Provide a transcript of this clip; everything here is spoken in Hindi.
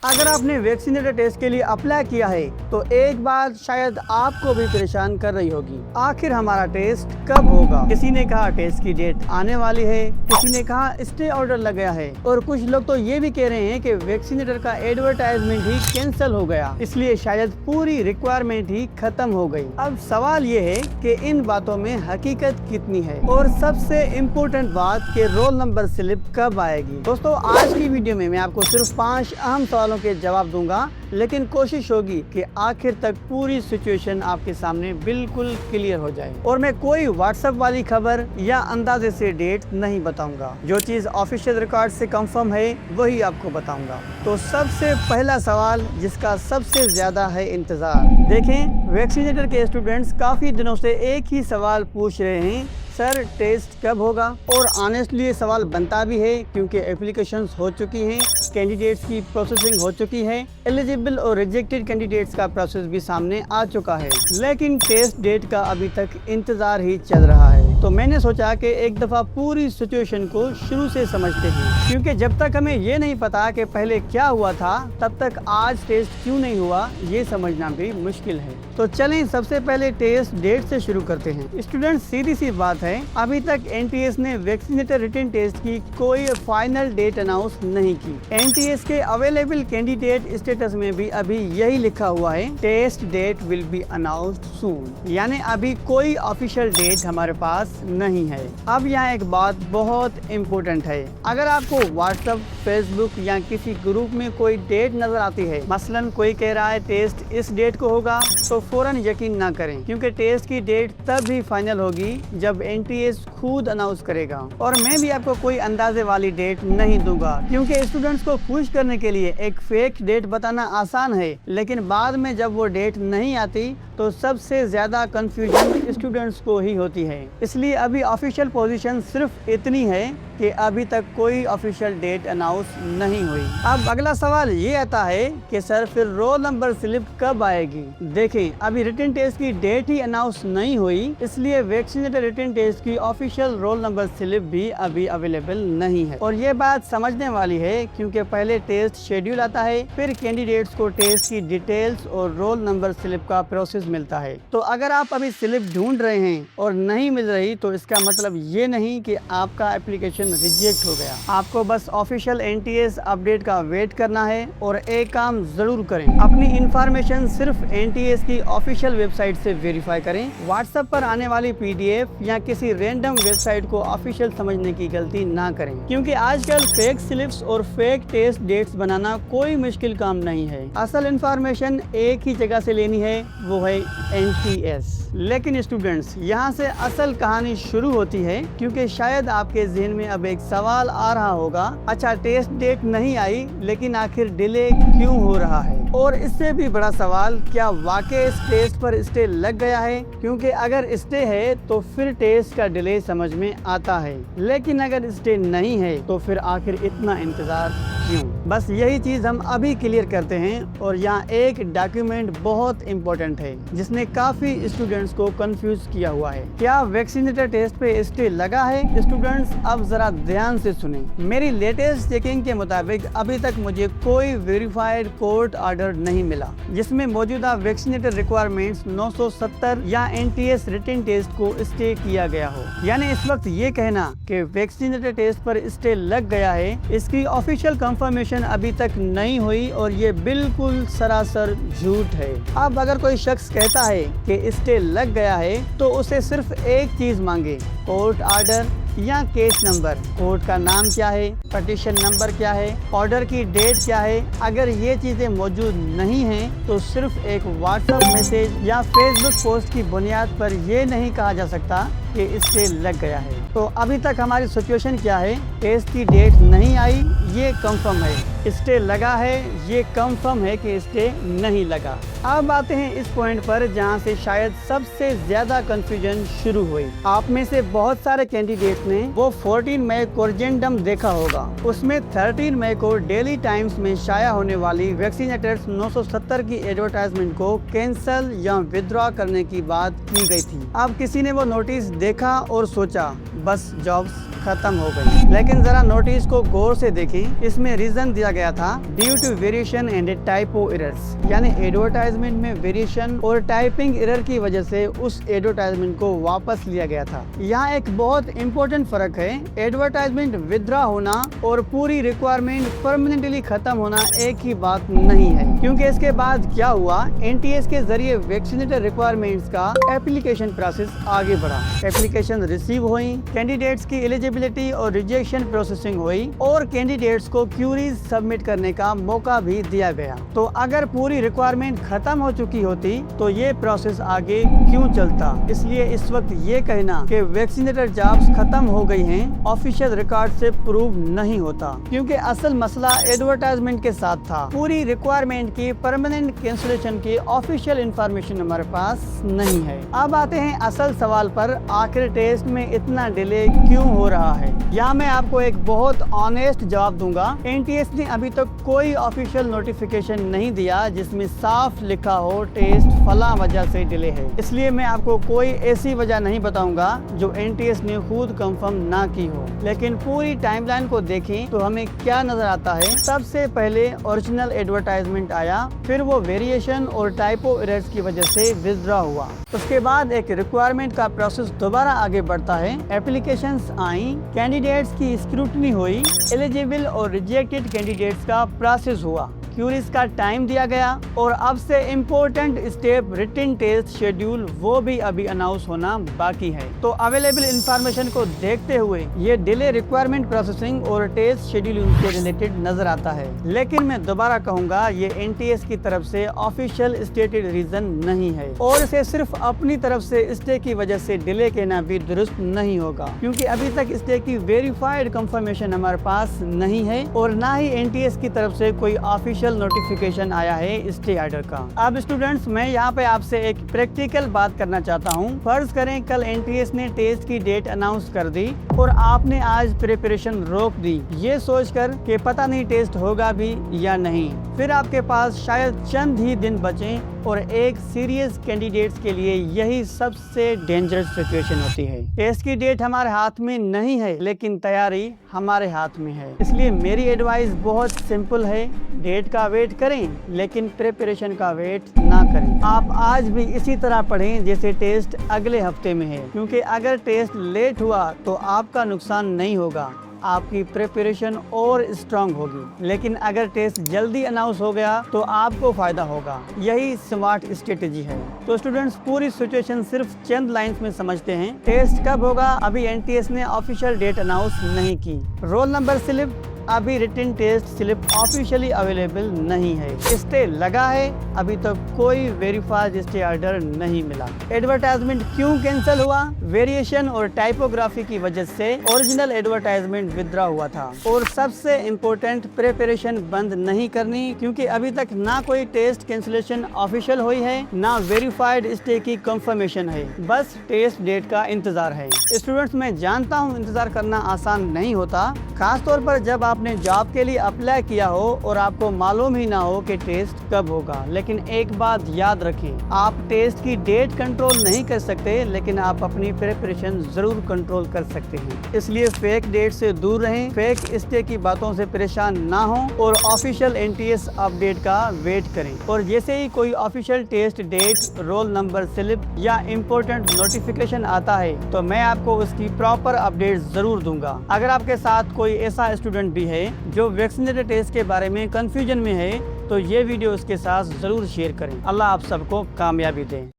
अगर आपने वैक्सीनेटर टेस्ट के लिए अप्लाई किया है तो एक बात शायद आपको भी परेशान कर रही होगी, आखिर हमारा टेस्ट कब होगा। किसी ने कहा टेस्ट की डेट आने वाली है, किसी ने कहा स्टे ऑर्डर लग गया है और कुछ लोग तो ये भी कह रहे हैं कि वैक्सीनेटर का एडवर्टाइजमेंट ही कैंसिल हो गया, इसलिए शायद पूरी रिक्वायरमेंट ही खत्म हो गई। अब सवाल ये है कि इन बातों में हकीकत कितनी है और सबसे इम्पोर्टेंट बात कि रोल नंबर स्लिप कब आएगी। दोस्तों आज की वीडियो में मैं आपको सिर्फ 5 अहम सवालों के जवाब दूंगा, लेकिन कोशिश होगी कि आखिर तक पूरी सिचुएशन आपके सामने बिल्कुल क्लियर हो जाए और मैं कोई व्हाट्सएप वाली खबर या अंदाजे से डेट नहीं बताऊंगा। जो चीज ऑफिशियल रिकॉर्ड से कंफर्म है वही आपको बताऊंगा। तो सबसे पहला सवाल जिसका सबसे ज्यादा है इंतजार, देखें वैक्सीनेटर के स्टूडेंट्स काफी दिनों से एक ही सवाल पूछ रहे हैं, सर टेस्ट कब होगा। और ऑनेस्टली ये सवाल बनता भी है क्योंकि एप्लीकेशंस हो चुकी हैं, कैंडिडेट्स की प्रोसेसिंग हो चुकी है, एलिजिबल और रिजेक्टेड कैंडिडेट्स का प्रोसेस भी सामने आ चुका है, लेकिन टेस्ट डेट का अभी तक इंतजार ही चल रहा है। तो मैंने सोचा कि एक दफा पूरी सिचुएशन को शुरू से समझते हैं, क्योंकि जब तक हमें ये नहीं पता कि पहले क्या हुआ था तब तक आज टेस्ट क्यों नहीं हुआ ये समझना भी मुश्किल है। तो चलें सबसे पहले टेस्ट डेट से शुरू करते हैं। स्टूडेंट सीधी सी बात है, अभी तक एनटीएस ने वैक्सीनेटर रिटन टेस्ट की कोई फाइनल डेट अनाउंस नहीं की। एनटीएस के अवेलेबल कैंडिडेट स्टेटस में भी अभी यही लिखा हुआ है, test date will be announced soon, यानी अभी कोई ऑफिशियल डेट हमारे पास नहीं है। अब यहाँ एक बात बहुत इम्पोर्टेंट है, अगर आपको व्हाट्सएप, फेसबुक या किसी ग्रुप में कोई डेट नजर आती है, मसलन कोई कह रहा है टेस्ट इस डेट को होगा, तो फौरन यकीन ना करें, क्योंकि टेस्ट की डेट तब ही फाइनल होगी जब एनटीएस खुद अनाउंस करेगा। और मैं भी आपको कोई अंदाजे वाली डेट नहीं दूंगा, क्योंकि स्टूडेंट्स को खुश करने के लिए एक फेक डेट बताना आसान है, लेकिन बाद में जब वो डेट नहीं आती तो सबसे ज्यादा कंफ्यूजन स्टूडेंट्स को ही होती है। इसलिए अभी ऑफिशियल पोजीशन सिर्फ इतनी है कि अभी तक कोई ऑफिशियल डेट अनाउंस नहीं हुई। अब अगला सवाल ये आता है कि सर फिर रोल नंबर स्लिप कब आएगी। देखें अभी रिटन टेस्ट की डेट ही अनाउंस नहीं हुई, इसलिए वैक्सीनेटर रिटन टेस्ट की ऑफिशियल रोल नंबर स्लिप भी अभी अवेलेबल नहीं है। और ये बात समझने वाली है, क्योंकि पहले टेस्ट शेड्यूल आता है, फिर कैंडिडेट्स को टेस्ट की डिटेल्स और रोल नंबर स्लिप का प्रोसेस मिलता है। तो अगर आप अभी स्लिप ढूंढ रहे हैं और नहीं मिल रही तो इसका मतलब ये नहीं कि आपका एप्लीकेशन रिजेक्ट हो गया। आपको बस ऑफिशियल एनटीएस अपडेट का वेट करना है और एक काम जरूर करें, अपनी इंफॉर्मेशन सिर्फ एनटीएस की ऑफिशियल वेबसाइट से वेरीफाई करें। व्हाट्सएप पर आने वाली पीडीएफ या किसी रैंडम वेबसाइट को ऑफिशियल समझने की गलती ना करें, क्योंकि आजकल फेक स्लिप्स और फेक टेस्ट डेट्स बनाना कोई मुश्किल काम नहीं है। असल इंफॉर्मेशन एक ही जगह से लेनी है, वो है एनटीएस। लेकिन स्टूडेंट्स यहाँ से असल कहानी शुरू होती है, क्योंकि शायद आपके जहन में अब एक सवाल आ रहा होगा, अच्छा टेस्ट डेट नहीं आई लेकिन आखिर डिले क्यों हो रहा है। और इससे भी बड़ा सवाल, क्या वाकई इस टेस्ट पर स्टे लग गया है, क्योंकि अगर स्टे है तो फिर टेस्ट का डिले समझ में आता है, लेकिन अगर स्टे नहीं है तो फिर आखिर इतना इंतजार क्यों। बस यही चीज हम अभी क्लियर करते हैं। और यहाँ एक डॉक्यूमेंट बहुत इंपॉर्टेंट है जिसने काफी स्टूडेंट्स को कंफ्यूज किया हुआ है। क्या वैक्सीनेटर टेस्ट पे स्टे लगा है? स्टूडेंट्स अब जरा ध्यान से सुने। मेरी लेटेस्ट चेकिंग के मुताबिक अभी तक मुझे कोई वेरीफाइड कोर्ट ऑर्डर नहीं मिला जिसमें मौजूदा वैक्सीनेटर रिक्वायरमेंट्स 970 या एनटीएस रिटन टेस्ट को स्टे किया गया हो। यानी इस वक्त ये कहना कि वैक्सीनेटर टेस्ट पर स्टे लग गया है, इसकी ऑफिशियल कंफर्मेशन अभी तक नहीं हुई और ये बिल्कुल सरासर झूठ है। अब अगर कोई शख्स कहता है कि स्टे लग गया है तो उसे सिर्फ एक चीज मांगे, कोर्ट ऑर्डर या केस नंबर। कोर्ट का नाम क्या है, पटिशन नंबर क्या है, ऑर्डर की डेट क्या है। अगर ये चीजें मौजूद नहीं हैं तो सिर्फ एक व्हाट्सएप मैसेज या फेसबुक पोस्ट की बुनियाद पर ये नहीं कहा जा सकता कि स्टे लग गया है। तो अभी तक हमारी सिचुएशन क्या है, टेस्ट की डेट नहीं आई ये कंफर्म है, स्टे लगा है ये कंफर्म है कि स्टे नहीं लगा। अब आते हैं इस पॉइंट पर जहां से शायद सबसे ज्यादा कंफ्यूजन शुरू हुई। आप में से बहुत सारे कैंडिडेट्स ने वो 14 मई कोरिजेंडम देखा होगा, उसमें 13 मई को डेली टाइम्स में शाया होने वाली वैक्सीनेटर्स 970 की एडवर्टाइजमेंट को कैंसिल या विथड्रॉ करने की बात की गई थी। अब किसी ने वो नोटिस देखा और सोचा बस जॉब्स खत्म हो गई। लेकिन जरा नोटिस को गौर से देखें, इसमें रीजन दिया गया था due to variation and typo errors, यानी एडवर्टाइजमेंट में वेरिएशन और टाइपिंग एरर की वजह से उस एडवर्टाइजमेंट को वापस लिया गया था। यहाँ एक बहुत इंपॉर्टेंट फर्क है, एडवर्टाइजमेंट विथड्रॉ होना और पूरी रिक्वायरमेंट परमानेंटली खत्म होना एक ही बात नहीं है। क्योंकि इसके बाद क्या हुआ, एनटीएस के जरिए वैक्सीनेटर रिक्वायरमेंट्स का एप्लीकेशन प्रोसेस आगे बढ़ा। एप्लीकेशन रिसीव हुई, कैंडिडेट्स की एलिजिबिलिटी और रिजेक्शन प्रोसेसिंग हुई और कैंडिडेट्स को क्यूरीज सबमिट करने का मौका भी दिया गया। तो अगर पूरी रिक्वायरमेंट खत्म हो चुकी होती तो ये प्रोसेस आगे क्यों चलता। इसलिए इस वक्त ये कहना कि वैक्सीनेटर जॉब्स खत्म हो गई हैं ऑफिशियल रिकॉर्ड से प्रूव नहीं होता, क्योंकि असल मसला एडवर्टाइजमेंट के साथ था। पूरी रिक्वायरमेंट की परमानेंट कैंसिलेशन की ऑफिशियल इंफॉर्मेशन हमारे पास नहीं है। अब आते हैं असल सवाल पर, आखिर टेस्ट में इतना डिले क्यों हो रहा है। यहाँ मैं आपको एक बहुत ऑनेस्ट जवाब दूंगा। एनटीएस ने अभी तक कोई ऑफिशियल नोटिफिकेशन नहीं दिया जिसमें साफ लिखा हो टेस्ट फला वजह से डिले है। इसलिए मैं आपको कोई ऐसी वजह नहीं बताऊंगा जो एनटीएस ने खुद कंफर्म ना की हो। लेकिन पूरी टाइमलाइन को देखें तो हमें क्या नजर आता है। सबसे पहले ओरिजिनल एडवर्टाइजमेंट आया, फिर वो वेरिएशन और टाइपो एरर्स की वजह से विथड्रॉ हुआ। उसके बाद एक रिक्वायरमेंट का प्रोसेस दोबारा आगे बढ़ता है, एप्लीकेशंस आई, कैंडिडेट्स की स्क्रूटनी हुई, एलिजिबल और रिजेक्टेड कैंडिडेट्स का प्रोसेस हुआ, क्यूरीज का टाइम दिया गया और अब से important step written test schedule वो भी अभी अनाउंस होना बाकी है। तो अवेलेबल इंफॉर्मेशन को देखते हुए ये डिले रिक्वायरमेंट प्रोसेसिंग और टेस्ट शेड्यूलिंग से रिलेटेड नजर आता है। लेकिन मैं दोबारा कहूँगा ये एनटीएस की तरफ से ऑफिशियल स्टेटेड रीजन नहीं है और इसे सिर्फ अपनी तरफ से स्टे की वजह से डिले कहना भी दुरुस्त नहीं होगा, क्योंकि अभी तक स्टे की वेरीफाइड कंफर्मेशन हमारे पास नहीं है और ना ही एनटीएस की तरफ से कोई ऑफिशियल नोटिफिकेशन आया है स्टे ऑर्डर का। अब स्टूडेंट्स, मैं यहाँ पे आपसे एक प्रैक्टिकल बात करना चाहता हूँ। फर्ज करें कल एनटीएस ने टेस्ट की डेट अनाउंस कर दी और आपने आज प्रिपरेशन रोक दी, ये सोचकर कि पता नहीं टेस्ट होगा भी या नहीं। फिर आपके पास शायद चंद ही दिन बचे और एक सीरियस कैंडिडेट्स के लिए यही सबसे डेंजरस सिचुएशन होती है। टेस्ट की डेट हमारे हाथ में नहीं है लेकिन तैयारी हमारे हाथ में है। इसलिए मेरी एडवाइस बहुत सिंपल है, डेट का वेट करें लेकिन प्रिपरेशन का वेट ना करें। आप आज भी इसी तरह पढ़ें जैसे टेस्ट अगले हफ्ते में है, क्योंकि अगर टेस्ट लेट हुआ तो आपका नुकसान नहीं होगा, आपकी प्रिपरेशन और स्ट्रांग होगी। लेकिन अगर टेस्ट जल्दी अनाउंस हो गया तो आपको फायदा होगा। यही स्मार्ट स्ट्रेटेजी है। तो स्टूडेंट्स, पूरी सिचुएशन सिर्फ चंद लाइंस में समझते हैं। टेस्ट कब होगा, अभी एनटीएस ने ऑफिशियल डेट अनाउंस नहीं की। रोल नंबर स्लिप, अभी written test slip officially available नहीं है। स्टे लगा है, अभी तक कोई वेरीफाइड स्टे ऑर्डर नहीं मिला। एडवर्टाइजमेंट क्यों कैंसिल हुआ, वेरिएशन और टाइपोग्राफी की वजह से ओरिजिनल एडवर्टाइजमेंट विथड्रॉ हुआ था। और सबसे इम्पोर्टेंट, प्रिपरेशन बंद नहीं करनी, क्योंकि अभी तक ना कोई टेस्ट कैंसिलेशन ऑफिशियल हुई है ना वेरीफाइड स्टे की कंफर्मेशन है, बस टेस्ट डेट का इंतजार है। स्टूडेंट्स, मैं जानता हूँ इंतजार करना आसान नहीं होता, खासतौर पर जब आपने जॉब के लिए अप्लाई किया हो और आपको मालूम ही ना हो कि टेस्ट कब होगा। लेकिन एक बात याद रखें, आप टेस्ट की डेट कंट्रोल नहीं कर सकते लेकिन आप अपनी प्रिपरेशन जरूर कंट्रोल कर सकते हैं। इसलिए फेक डेट से दूर रहें, फेक स्टे की बातों से परेशान ना हो और ऑफिशियल एनटीएस अपडेट का वेट करें। और जैसे ही कोई official test date, roll number slip या इम्पोर्टेंट नोटिफिकेशन आता है तो मैं आपको उसकी प्रॉपर अपडेट जरूर दूंगा। अगर आपके साथ कोई ऐसा स्टूडेंट भी है जो वैक्सीनेटर टेस्ट के बारे में कंफ्यूजन में है तो ये वीडियो उसके साथ जरूर शेयर करें। अल्लाह आप सबको कामयाबी दे।